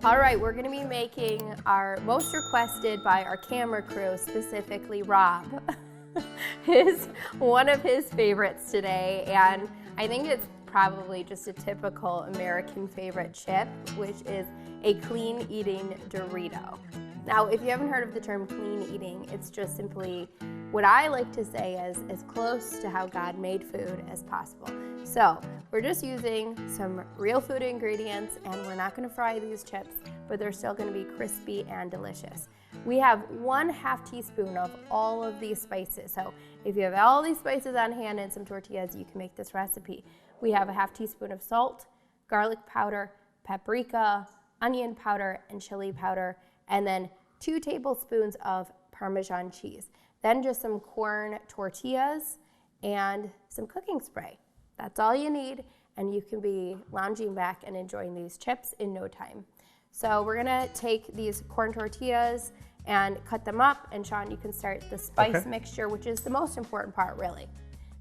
All right, we're gonna be making our most requested by our camera crew, specifically Rob. One of his favorites today, and I think it's probably just a typical American favorite chip, which is a clean eating Dorito. Now, if you haven't heard of the term clean eating, it's just simply what I like to say is as close to how God made food as possible. So we're just using some real food ingredients, and we're not gonna fry these chips, but they're still gonna be crispy and delicious. We have 1/2 teaspoon of all of these spices. So if you have all these spices on hand and some tortillas, you can make this recipe. We have 1/2 teaspoon of salt, garlic powder, paprika, onion powder, and chili powder, and then 2 tablespoons of Parmesan cheese. Then just some corn tortillas and some cooking spray. That's all you need, and you can be lounging back and enjoying these chips in no time. So we're gonna take these corn tortillas and cut them up, and Sean, you can start the spice mixture, which is the most important part really,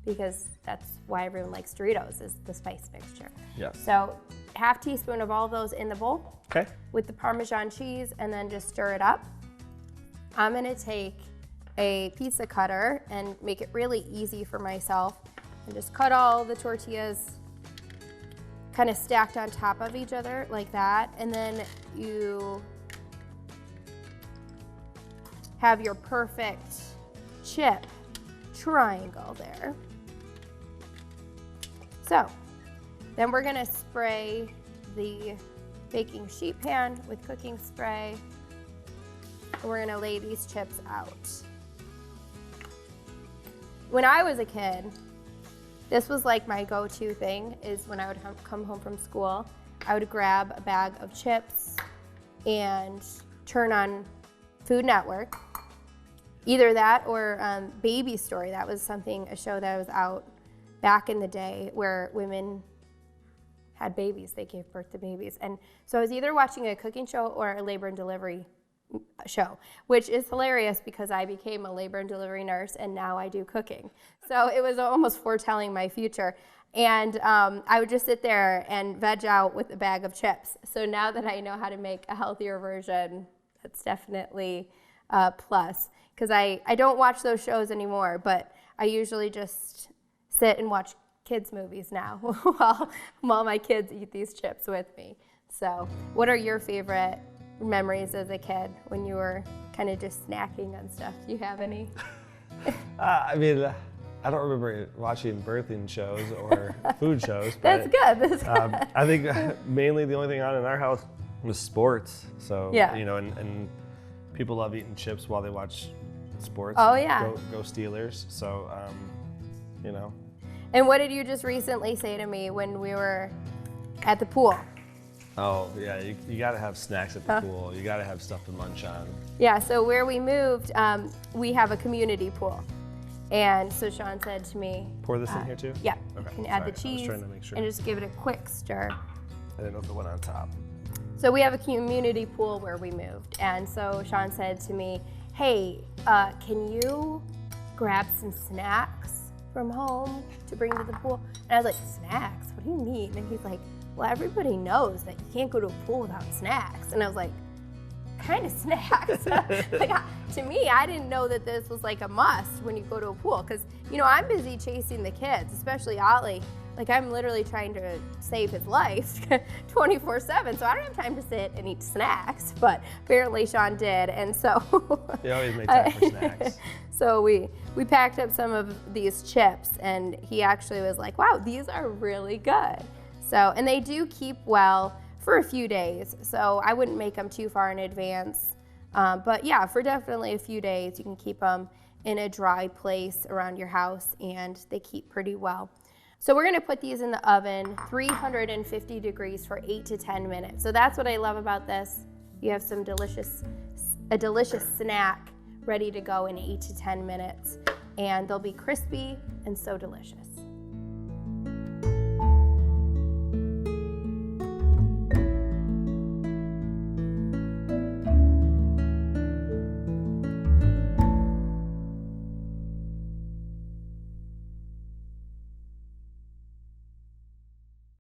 because that's why everyone likes Doritos, is the spice mixture. Yeah. So 1/2 teaspoon of all those in the bowl with the Parmesan cheese, and then just stir it up. I'm gonna take a pizza cutter and make it really easy for myself and just cut all the tortillas kind of stacked on top of each other like that. And then you have your perfect chip triangle there. So then we're gonna spray the baking sheet pan with cooking spray. And we're gonna lay these chips out. When I was a kid, this was like my go-to thing, is when I would come home from school, I would grab a bag of chips and turn on Food Network. Either that or Baby Story. That was a show that was out back in the day where women had babies, they gave birth to babies. And so I was either watching a cooking show or a labor and delivery show, which is hilarious because I became a labor and delivery nurse and now I do cooking. So it was almost foretelling my future. And I would just sit there and veg out with a bag of chips. So now that I know how to make a healthier version, that's definitely a plus. Because I don't watch those shows anymore, but I usually just sit and watch kids' movies now while my kids eat these chips with me. So what are your favorite memories as a kid when you were kind of just snacking on stuff? Do you have any? I mean, I don't remember watching birthing shows or food shows. But, That's good. I think mainly the only thing on in our house was sports. So, you know, and people love eating chips while they watch sports. Oh, yeah. Go Steelers. So, you know. And what did you just recently say to me when we were at the pool? Oh, yeah, you got to have snacks at the pool. You got to have stuff to munch on. Yeah, so where we moved, we have a community pool. And so Sean said to me, pour this in here too? Yeah, Okay. you can add the cheese I was trying to make sure. and just give it a quick stir. I didn't know if it went on top. So we have a community pool where we moved. And so Sean said to me, hey, can you grab some snacks from home to bring to the pool? And I was like, snacks? What do you mean? And he's like, well, everybody knows that you can't go to a pool without snacks. And I was like, kind of snacks? Like, to me, I didn't know that this was like a must when you go to a pool. Because, you know, I'm busy chasing the kids, especially Ollie. Like, I'm literally trying to save his life 24/7. So I don't have time to sit and eat snacks. But apparently Sean did. And so You always make time for snacks. So we packed up some of these chips, and he actually was like, wow, these are really good. So, and they do keep well for a few days, so I wouldn't make them too far in advance. But yeah, for definitely a few days, you can keep them in a dry place around your house, and they keep pretty well. So we're gonna put these in the oven, 350 degrees for 8 to 10 minutes. So that's what I love about this. You have a delicious snack ready to go in 8 to 10 minutes, and they'll be crispy and so delicious.